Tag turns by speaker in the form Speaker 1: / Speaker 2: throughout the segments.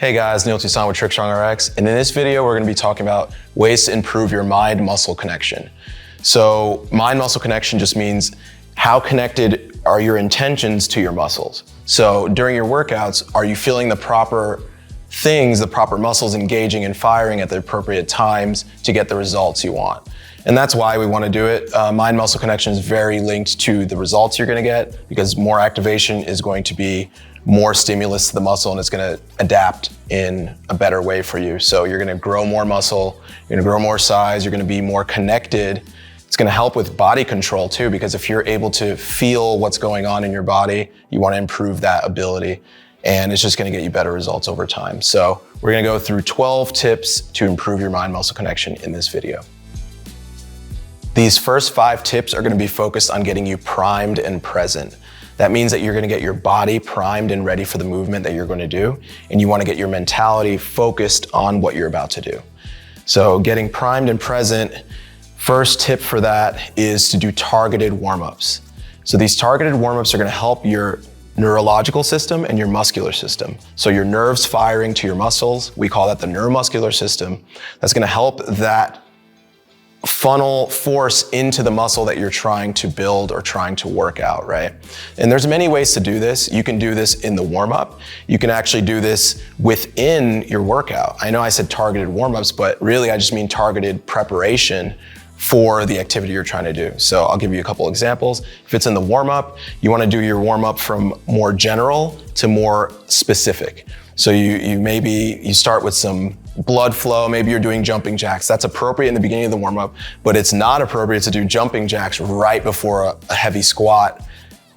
Speaker 1: Hey guys, Neil Toussaint with TrickStrong RX, and in this video we're going to be talking about ways to improve your mind-muscle connection. So mind-muscle connection just means how connected are your intentions to your muscles. So during your workouts, are you feeling the proper things, the proper muscles engaging and firing at the appropriate times to get the results you want? And that's why we want to do it. Mind-muscle connection is very linked to the results you're going to get, because more activation is going to be more stimulus to the muscle, and it's going to adapt in a better way for you. So you're going to grow more muscle, you're going to grow more size, you're going to be more connected. It's going to help with body control too, because if you're able to feel what's going on in your body, you want to improve that ability, and it's just going to get you better results over time. So we're going to go through 12 tips to improve your mind-muscle connection in this video. These first 5 tips are going to be focused on getting you primed and present. That means that you're going to get your body primed and ready for the movement that you're going to do, and you want to get your mentality focused on what you're about to do. So getting primed and present, first tip for that is to do targeted warm-ups. So these targeted warm-ups are going to help your neurological system and your muscular system. So your nerves firing to your muscles, we call that the neuromuscular system. That's going to help that funnel force into the muscle that you're trying to build or trying to work out, right? And there's many ways to do this. You can do this in the warm-up. You can actually do this within your workout. I know I said targeted warm-ups, but really I just mean targeted preparation for the activity you're trying to do. So I'll give you a couple examples. If it's in the warm-up, you want to do your warm-up from more general to more specific. So you start with some blood flow, maybe you're doing jumping jacks. That's appropriate in the beginning of the warm-up, but it's not appropriate to do jumping jacks right before a heavy squat,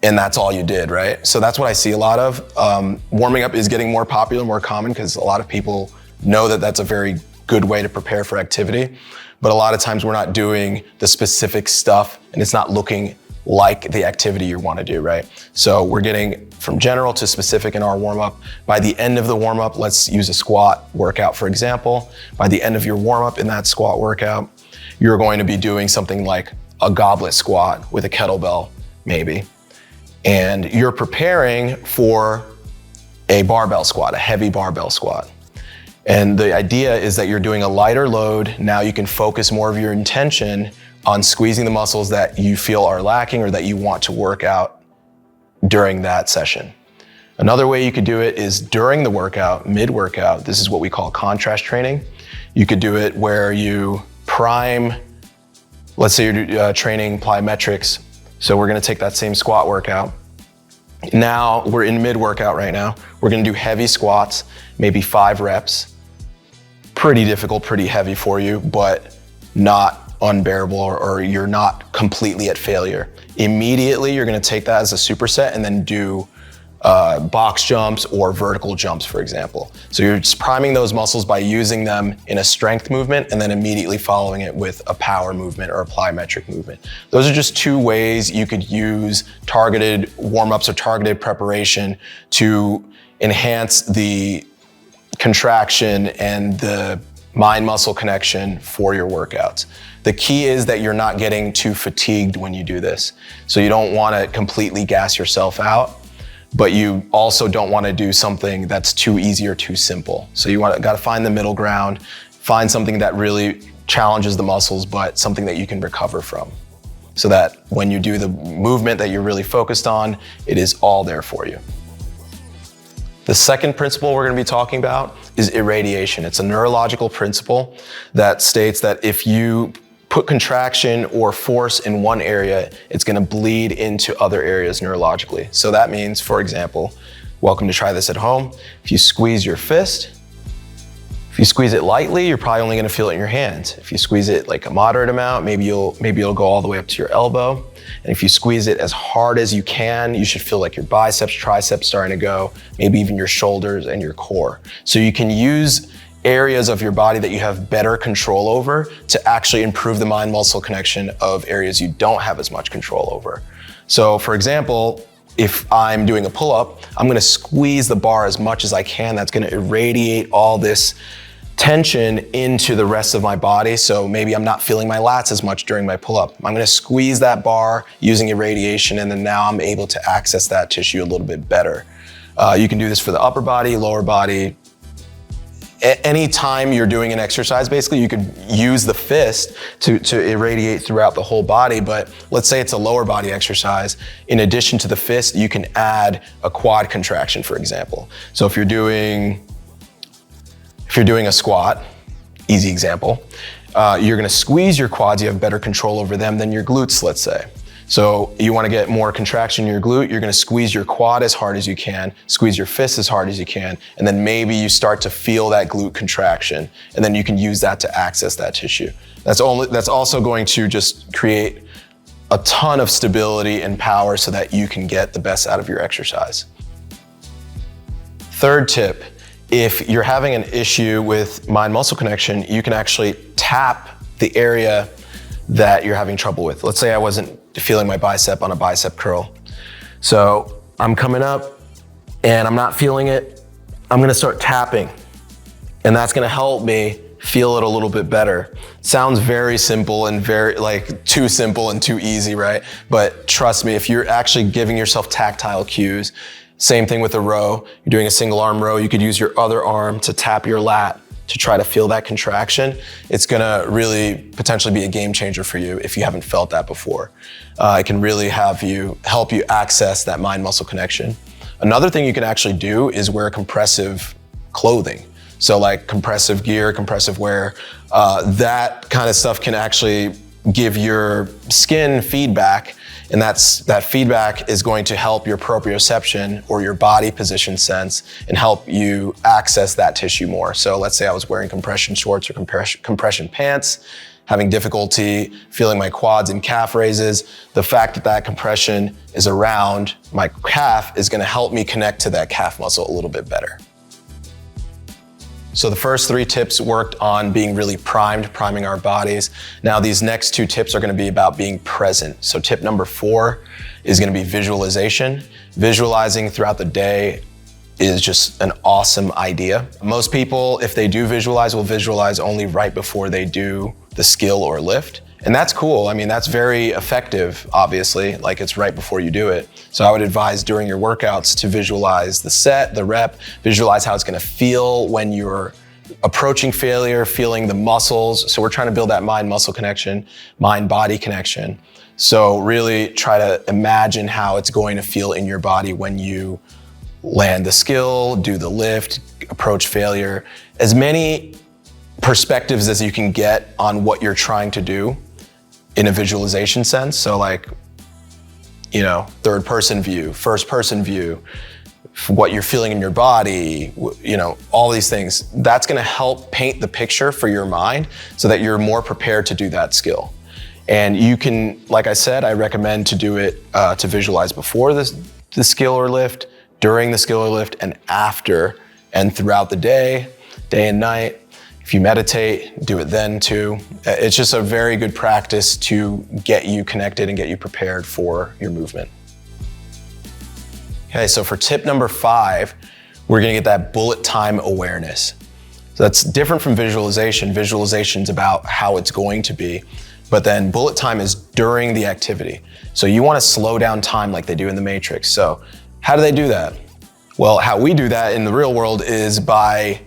Speaker 1: and that's all you did, right? So that's what I see a lot of. Warming up is getting more popular, more common, because a lot of people know that that's a very good way to prepare for activity. But a lot of times we're not doing the specific stuff, and it's not looking like the activity you want to do, right? So we're getting from general to specific in our warm-up. By the end of the warm-up, let's use a squat workout, for example. By the end of your warm-up in that squat workout, you're going to be doing something like a goblet squat with a kettlebell, maybe. And you're preparing for a barbell squat, a heavy barbell squat. And the idea is that you're doing a lighter load. Now you can focus more of your intention on squeezing the muscles that you feel are lacking or that you want to work out during that session. Another way you could do it is during the workout, mid-workout. This is what we call contrast training. You could do it where you prime, let's say you're training plyometrics. So we're gonna take that same squat workout. Now we're in mid-workout right now. We're gonna do heavy squats, maybe 5 reps. Pretty difficult, pretty heavy for you, but not unbearable, or you're not completely at failure. Immediately, you're gonna take that as a superset and then do box jumps or vertical jumps, for example. So you're just priming those muscles by using them in a strength movement and then immediately following it with a power movement or a plyometric movement. Those are just 2 ways you could use targeted warm-ups or targeted preparation to enhance the contraction and the mind-muscle connection for your workouts. The key is that you're not getting too fatigued when you do this. So you don't want to completely gas yourself out, but you also don't want to do something that's too easy or too simple. So you got to find the middle ground, find something that really challenges the muscles, but something that you can recover from, so that when you do the movement that you're really focused on, it is all there for you. The second principle we're going to be talking about is irradiation. It's a neurological principle that states that if you put contraction or force in one area, it's going to bleed into other areas neurologically. So that means, for example, welcome to try this at home. If you squeeze your fist, if you squeeze it lightly, you're probably only going to feel it in your hands. If you squeeze it like a moderate amount, maybe it'll go all the way up to your elbow. And if you squeeze it as hard as you can, you should feel like your biceps, triceps starting to go, maybe even your shoulders and your core. So you can use areas of your body that you have better control over to actually improve the mind-muscle connection of areas you don't have as much control over. So for example, if I'm doing a pull-up, I'm gonna squeeze the bar as much as I can. That's gonna irradiate all this tension into the rest of my body. So maybe I'm not feeling my lats as much during my pull-up. I'm gonna squeeze that bar using irradiation, and then now I'm able to access that tissue a little bit better. You can do this for the upper body, lower body, any time you're doing an exercise, basically, you could use the fist to irradiate throughout the whole body. But let's say it's a lower body exercise. In addition to the fist, you can add a quad contraction, for example. So if you're doing a squat, easy example, you're gonna squeeze your quads. You have better control over them than your glutes, let's say. So you wanna get more contraction in your glute, you're gonna squeeze your quad as hard as you can, squeeze your fist as hard as you can, and then maybe you start to feel that glute contraction, and then you can use that to access that tissue. That's also going to just create a ton of stability and power so that you can get the best out of your exercise. Third tip, if you're having an issue with mind-muscle connection, you can actually tap the area that you're having trouble with. Let's say I wasn't feeling my bicep on a bicep curl. So I'm coming up and I'm not feeling it. I'm gonna start tapping, and that's gonna help me feel it a little bit better. Sounds very simple and very too simple and too easy, right? But trust me, if you're actually giving yourself tactile cues, same thing with a row. You're doing a single arm row, you could use your other arm to tap your lat to try to feel that contraction. It's gonna really potentially be a game changer for you if you haven't felt that before. It can really help you access that mind-muscle connection. Another thing you can actually do is wear compressive clothing. So like compressive gear, compressive wear, that kind of stuff can actually give your skin feedback, and that feedback is going to help your proprioception or your body position sense and help you access that tissue more. So let's say I was wearing compression shorts or compression pants, having difficulty feeling my quads and calf raises. The fact that that compression is around my calf is gonna help me connect to that calf muscle a little bit better. So the first 3 tips worked on being really priming our bodies. Now these next 2 tips are gonna be about being present. So tip number 4 is gonna be visualization. Visualizing throughout the day is just an awesome idea. Most people, if they do visualize, will visualize only right before they do the skill or lift. And that's cool. I mean, that's very effective, obviously, like it's right before you do it. So I would advise during your workouts to visualize the set, the rep, visualize how it's gonna feel when you're approaching failure, feeling the muscles. So we're trying to build that mind-muscle connection, mind-body connection. So really try to imagine how it's going to feel in your body when you land the skill, do the lift, approach failure. As many perspectives as you can get on what you're trying to do in a visualization sense. So like, third person view, first person view, what you're feeling in your body, all these things. That's gonna help paint the picture for your mind so that you're more prepared to do that skill. And you can, like I said, I recommend to do it, to visualize before the skill or lift, during the skill or lift, and after, and throughout the day and night. If you meditate, do it then too. It's just a very good practice to get you connected and get you prepared for your movement. Okay, so for tip number 5, we're gonna get that bullet time awareness. So that's different from visualization. Visualization's about how it's going to be, but then bullet time is during the activity. So you wanna slow down time like they do in the Matrix. So how do they do that? Well, how we do that in the real world is by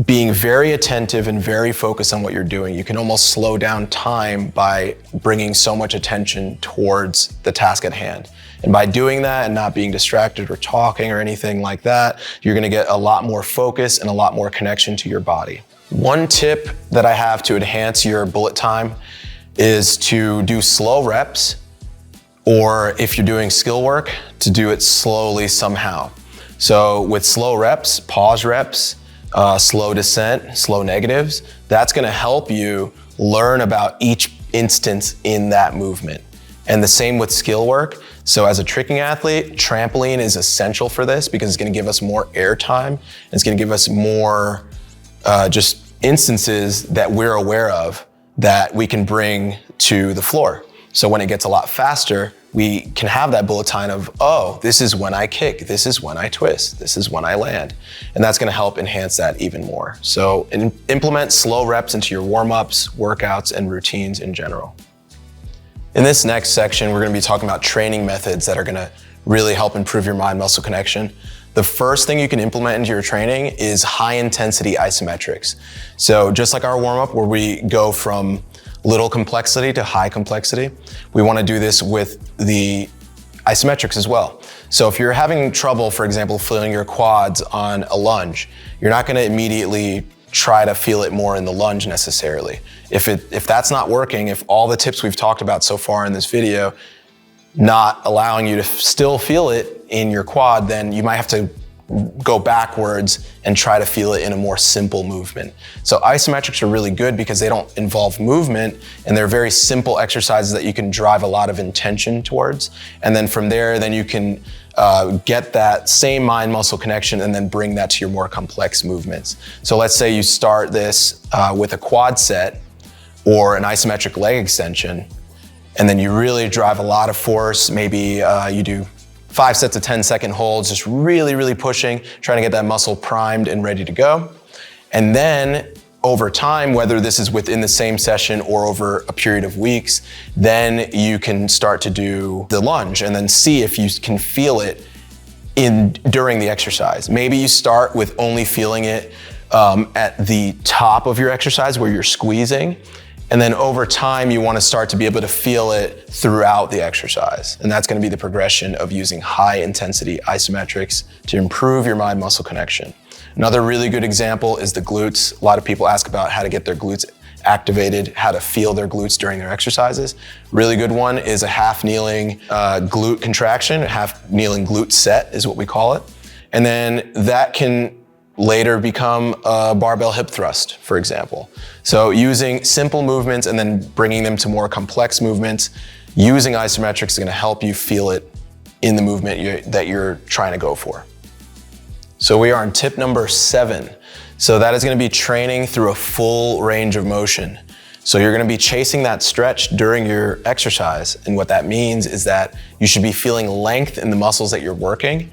Speaker 1: being very attentive and very focused on what you're doing. You can almost slow down time by bringing so much attention towards the task at hand. And by doing that and not being distracted or talking or anything like that, you're gonna get a lot more focus and a lot more connection to your body. One tip that I have to enhance your bullet time is to do slow reps, or if you're doing skill work, to do it slowly somehow. So with slow reps, pause reps, slow descent, slow negatives, that's gonna help you learn about each instance in that movement. And the same with skill work. So as a tricking athlete, trampoline is essential for this because it's gonna give us more air time. It's gonna give us more just instances that we're aware of that we can bring to the floor. So when it gets a lot faster, we can have that bullet time of, oh, this is when I kick, this is when I twist, this is when I land. And that's gonna help enhance that even more. So implement slow reps into your warm-ups, workouts, and routines in general. In this next section, we're gonna be talking about training methods that are gonna really help improve your mind-muscle connection. the first thing you can implement into your training is high intensity isometrics. So just like our warm up where we go from little complexity to high complexity, we want to do this with the isometrics as well. So if you're having trouble, for example, feeling your quads on a lunge, you're not going to immediately try to feel it more in the lunge necessarily. If that's not working, if all the tips we've talked about so far in this video not allowing you to still feel it in your quad, then you might have to go backwards and try to feel it in a more simple movement. So isometrics are really good because they don't involve movement and they're very simple exercises that you can drive a lot of intention towards. And then from there, then you can get that same mind muscle connection and then bring that to your more complex movements. So let's say you start this with a quad set or an isometric leg extension, and then you really drive a lot of force. Maybe you do 5 sets of 10-second holds, just really, really pushing, trying to get that muscle primed and ready to go. And then over time, whether this is within the same session or over a period of weeks, then you can start to do the lunge and then see if you can feel it during the exercise. Maybe you start with only feeling it at the top of your exercise where you're squeezing. And then over time, you want to start to be able to feel it throughout the exercise. And that's going to be the progression of using high intensity isometrics to improve your mind muscle connection. Another really good example is the glutes. A lot of people ask about how to get their glutes activated, how to feel their glutes during their exercises. Really good one is a half kneeling glute contraction, a half kneeling glute set is what we call it. And then that can later become a barbell hip thrust, for example. So using simple movements and then bringing them to more complex movements, using isometrics is going to help you feel it in the movement that you're trying to go for. So we are on tip number 7. So that is going to be training through a full range of motion. So you're going to be chasing that stretch during your exercise. And what that means is that you should be feeling length in the muscles that you're working.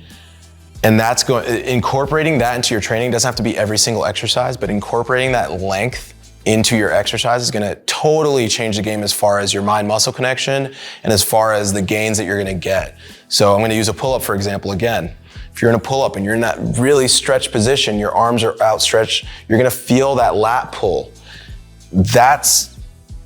Speaker 1: And that's incorporating that into your training doesn't have to be every single exercise, but incorporating that length into your exercise is gonna totally change the game as far as your mind-muscle connection and as far as the gains that you're gonna get. So I'm gonna use a pull-up, for example, again. If you're in a pull-up and you're in that really stretched position, your arms are outstretched, you're gonna feel that lat pull. That's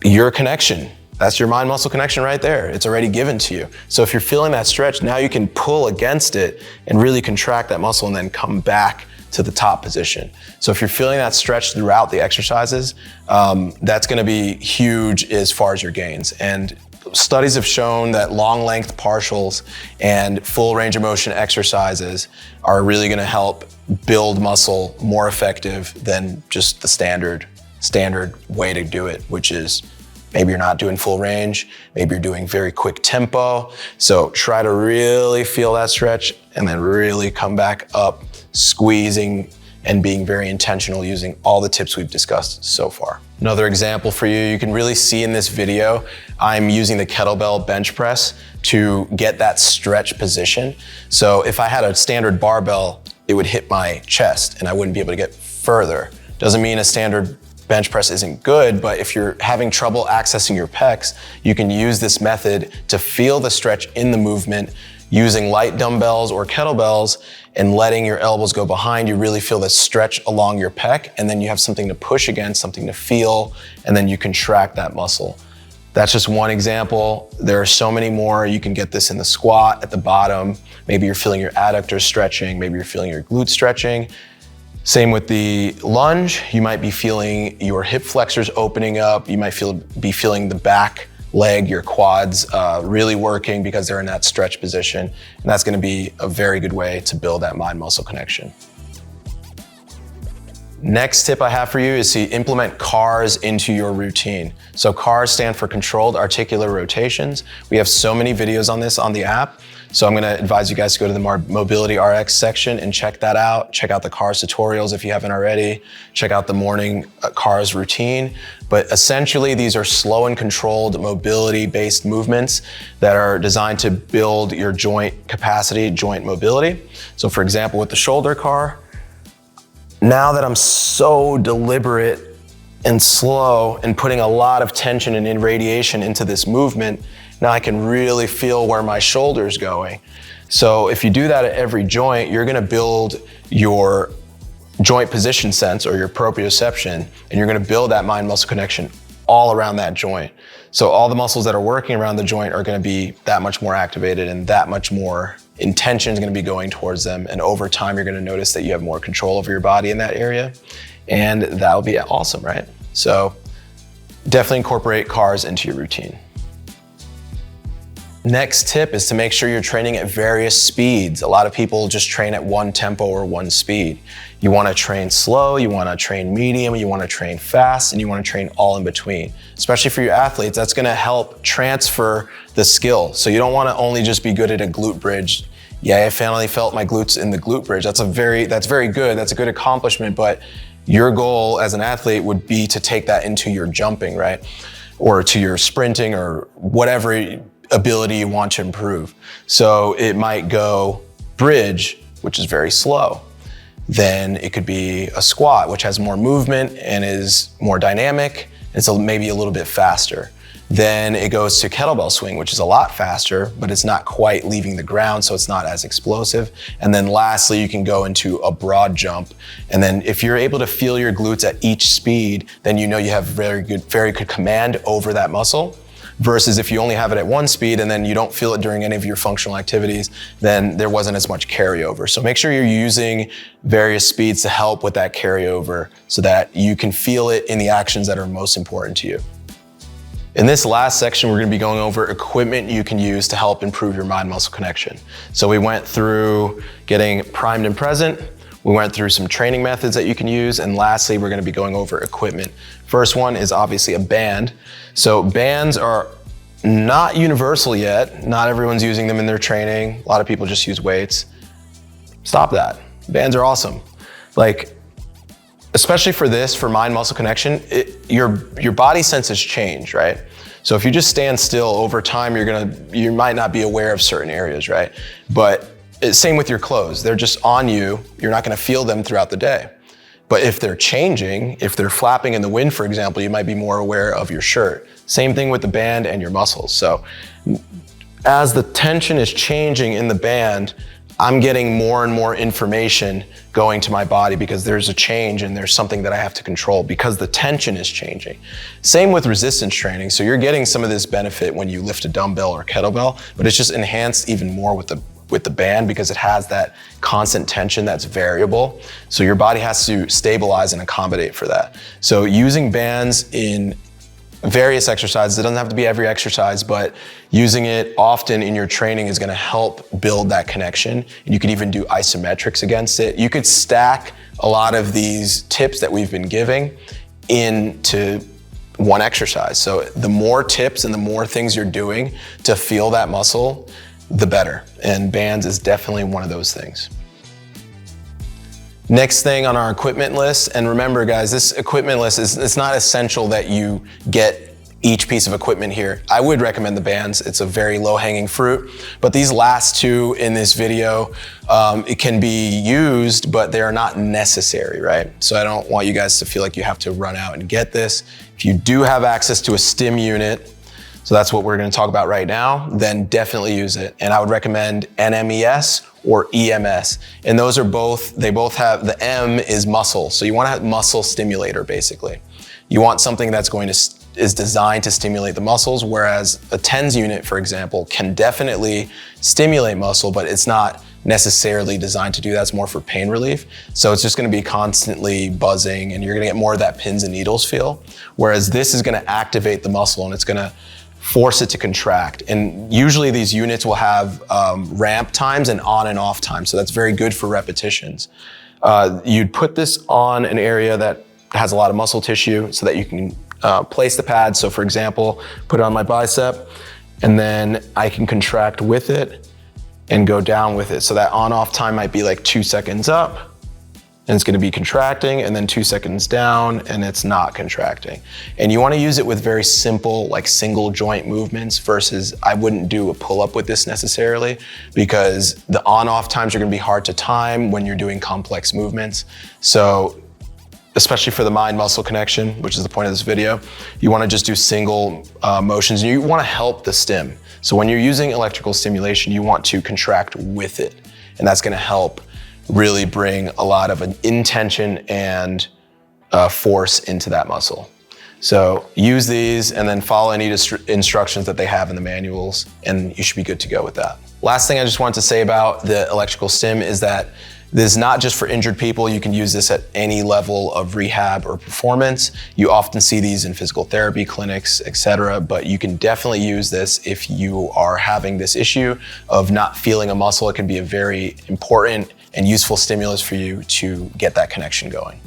Speaker 1: your connection. That's your mind-muscle connection right there. It's already given to you. So if you're feeling that stretch, now you can pull against it and really contract that muscle and then come back to the top position. So if you're feeling that stretch throughout the exercises, that's gonna be huge as far as your gains. And studies have shown that long length partials and full range of motion exercises are really gonna help build muscle more effective than just the standard way to do it, which is maybe you're not doing full range, maybe you're doing very quick tempo. So try to really feel that stretch and then really come back up, squeezing and being very intentional using all the tips we've discussed so far. Another example for you can really see in this video, I'm using the kettlebell bench press to get that stretch position. So if I had a standard barbell, it would hit my chest and I wouldn't be able to get further. Doesn't mean a standard bench press isn't good, but if you're having trouble accessing your pecs, you can use this method to feel the stretch in the movement using light dumbbells or kettlebells and letting your elbows go behind. You really feel the stretch along your pec, and then you have something to push against, something to feel, and then you contract that muscle. That's just one example. There are so many more. You can get this in the squat at the bottom. Maybe you're feeling your adductors stretching, maybe you're feeling your glutes stretching. Same with the lunge. You might be feeling your hip flexors opening up. You might be feeling the back leg, your quads really working because they're in that stretch position. And that's gonna be a very good way to build that mind-muscle connection. Next tip I have for you is to implement CARs into your routine. So CARs stand for Controlled Articular Rotations. We have so many videos on this on the app. So I'm gonna advise you guys to go to the Mobility RX section and check that out. Check out the CARs tutorials if you haven't already. Check out the morning CARs routine. But essentially, these are slow and controlled mobility-based movements that are designed to build your joint capacity, joint mobility. So for example, with the shoulder CAR, now that I'm so deliberate and slow and putting a lot of tension and irradiation into this movement, Now I can really feel where my shoulder's going. So if you do that at every joint, you're gonna build your joint position sense or your proprioception, and you're gonna build that mind-muscle connection all around that joint. So all the muscles that are working around the joint are gonna be that much more activated, and that much more intention is gonna be going towards them. And over time, you're gonna notice that you have more control over your body in that area, and that'll be awesome, right? So definitely incorporate CARs into your routine. Next tip is to make sure you're training at various speeds. A lot of people just train at one tempo or one speed. You wanna train slow, you wanna train medium, you wanna train fast, and you wanna train all in between. Especially for your athletes, that's gonna help transfer the skill. So you don't wanna only just be good at a glute bridge. Yeah, I finally felt my glutes in the glute bridge. That's very good, that's a good accomplishment, but your goal as an athlete would be to take that into your jumping, right? Or to your sprinting or whatever ability you want to improve. So it might go bridge, which is very slow. Then it could be a squat, which has more movement and is more dynamic, and so maybe a little bit faster. Then it goes to kettlebell swing, which is a lot faster, but it's not quite leaving the ground, so it's not as explosive. And then lastly, you can go into a broad jump. And then if you're able to feel your glutes at each speed, then you know you have very good command over that muscle. Versus if you only have it at one speed and then you don't feel it during any of your functional activities, then there wasn't as much carryover. So make sure you're using various speeds to help with that carryover so that you can feel it in the actions that are most important to you. In this last section, we're gonna be going over equipment you can use to help improve your mind-muscle connection. So we went through getting primed and present, we went through some training methods that you can use, and lastly, we're gonna be going over equipment. First one is obviously a band. So bands are not universal yet. Not everyone's using them in their training. A lot of people just use weights. Stop that. Bands are awesome. Like, especially for this, for mind-muscle connection, your body senses change, right? So if you just stand still over time, you might not be aware of certain areas, right? But same with your clothes. They're just on you. You're not gonna feel them throughout the day. But if they're changing, if they're flapping in the wind, for example, you might be more aware of your shirt. Same thing with the band and your muscles. So as the tension is changing in the band, I'm getting more and more information going to my body because there's a change and there's something that I have to control because the tension is changing. Same with resistance training. So you're getting some of this benefit when you lift a dumbbell or kettlebell, but it's just enhanced even more with the band because it has that constant tension that's variable. So your body has to stabilize and accommodate for that. So using bands in various exercises, it doesn't have to be every exercise, but using it often in your training is gonna help build that connection. And you could even do isometrics against it. You could stack a lot of these tips that we've been giving into one exercise. So the more tips and the more things you're doing to feel that muscle, the better. And bands is definitely one of those things. Next thing on our equipment list, and remember guys, this equipment list it's not essential that you get each piece of equipment here. I would recommend the bands. It's a very low-hanging fruit, but these last two in this video, it can be used, but they're not necessary, right? So I don't want you guys to feel like you have to run out and get this. If you do have access to a STIM unit, so that's what we're gonna talk about right now, then definitely use it. And I would recommend NMES or EMS. And those are they both have, the M is muscle. So you wanna have muscle stimulator basically. You want something that's is designed to stimulate the muscles, whereas a TENS unit, for example, can definitely stimulate muscle, but it's not necessarily designed to do that. It's more for pain relief. So it's just gonna be constantly buzzing and you're gonna get more of that pins and needles feel. Whereas this is gonna activate the muscle and it's gonna force it to contract. And usually these units will have ramp times and on and off times. So that's very good for repetitions. You'd put this on an area that has a lot of muscle tissue so that you can place the pad. So for example, put it on my bicep and then I can contract with it and go down with it. So that on-off time might be like 2 seconds up and it's gonna be contracting and then 2 seconds down and it's not contracting. And you wanna use it with very simple, like single joint movements versus I wouldn't do a pull-up with this necessarily because the on-off times are gonna be hard to time when you're doing complex movements. So especially for the mind-muscle connection, which is the point of this video, you wanna just do single motions. You wanna help the stim. So when you're using electrical stimulation, you want to contract with it. And that's gonna help really bring a lot of an intention and force into that muscle. So use these and then follow any instructions that they have in the manuals, and you should be good to go with that. Last thing I just want to say about the electrical stim is that this is not just for injured people. You can use this at any level of rehab or performance. You often see these in physical therapy clinics, etc. But you can definitely use this if you are having this issue of not feeling a muscle. It can be a very important and useful stimulus for you to get that connection going.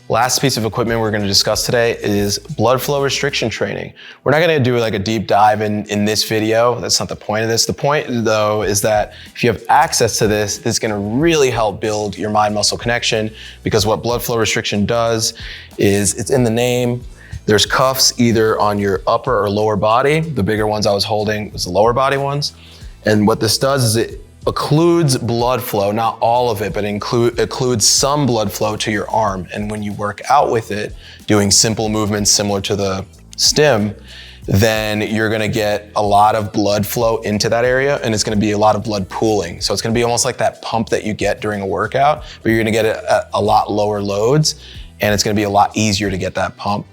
Speaker 1: Last piece of equipment we're going to discuss today is blood flow restriction training. We're not going to do like a deep dive in this video. That's not the point of this. The point though is that if you have access to this, this is going to really help build your mind-muscle connection, because what blood flow restriction does is, it's in the name. There's cuffs either on your upper or lower body. The bigger ones I was holding was the lower body ones. And what this does is it occludes blood flow, not all of it, but occludes some blood flow to your arm. And when you work out with it, doing simple movements similar to the stim, then you're gonna get a lot of blood flow into that area, and it's gonna be a lot of blood pooling. So it's gonna be almost like that pump that you get during a workout, but you're gonna get it at a lot lower loads, and it's gonna be a lot easier to get that pump.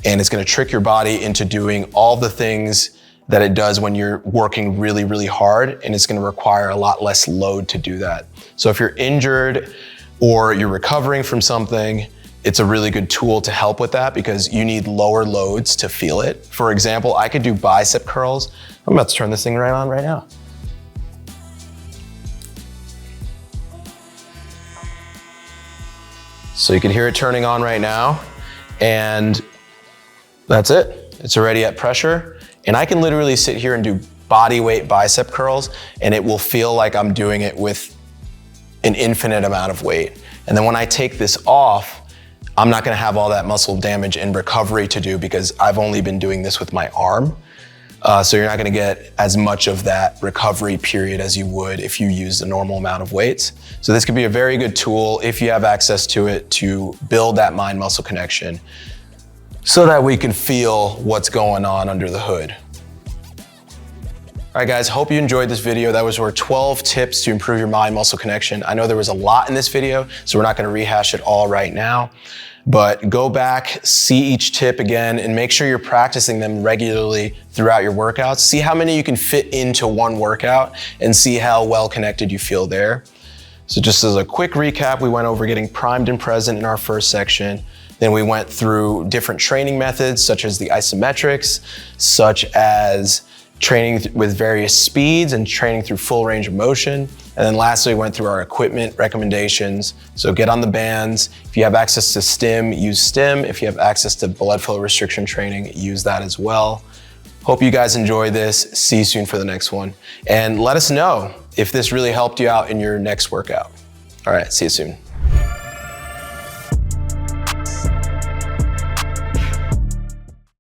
Speaker 1: And it's gonna trick your body into doing all the things that it does when you're working really, really hard, and it's gonna require a lot less load to do that. So if you're injured or you're recovering from something, it's a really good tool to help with that, because you need lower loads to feel it. For example, I could do bicep curls. I'm about to turn this thing right on right now. So you can hear it turning on right now, and that's it. It's already at pressure. And I can literally sit here and do body weight bicep curls, and it will feel like I'm doing it with an infinite amount of weight. And then when I take this off, I'm not gonna have all that muscle damage and recovery to do, because I've only been doing this with my arm. So you're not gonna get as much of that recovery period as you would if you use the normal amount of weights. So this could be a very good tool, if you have access to it, to build that mind-muscle connection, so that we can feel what's going on under the hood. All right guys, hope you enjoyed this video. That was our 12 tips to improve your mind-muscle connection. I know there was a lot in this video, so we're not gonna rehash it all right now, but go back, see each tip again, and make sure you're practicing them regularly throughout your workouts. See how many you can fit into one workout, and see how well connected you feel there. So just as a quick recap, we went over getting primed and present in our first section. Then we went through different training methods, such as the isometrics, such as training with various speeds and training through full range of motion. And then lastly, we went through our equipment recommendations. So get on the bands. If you have access to stim, use stim. If you have access to blood flow restriction training, use that as well. Hope you guys enjoy this. See you soon for the next one. And let us know if this really helped you out in your next workout. All right, see you soon.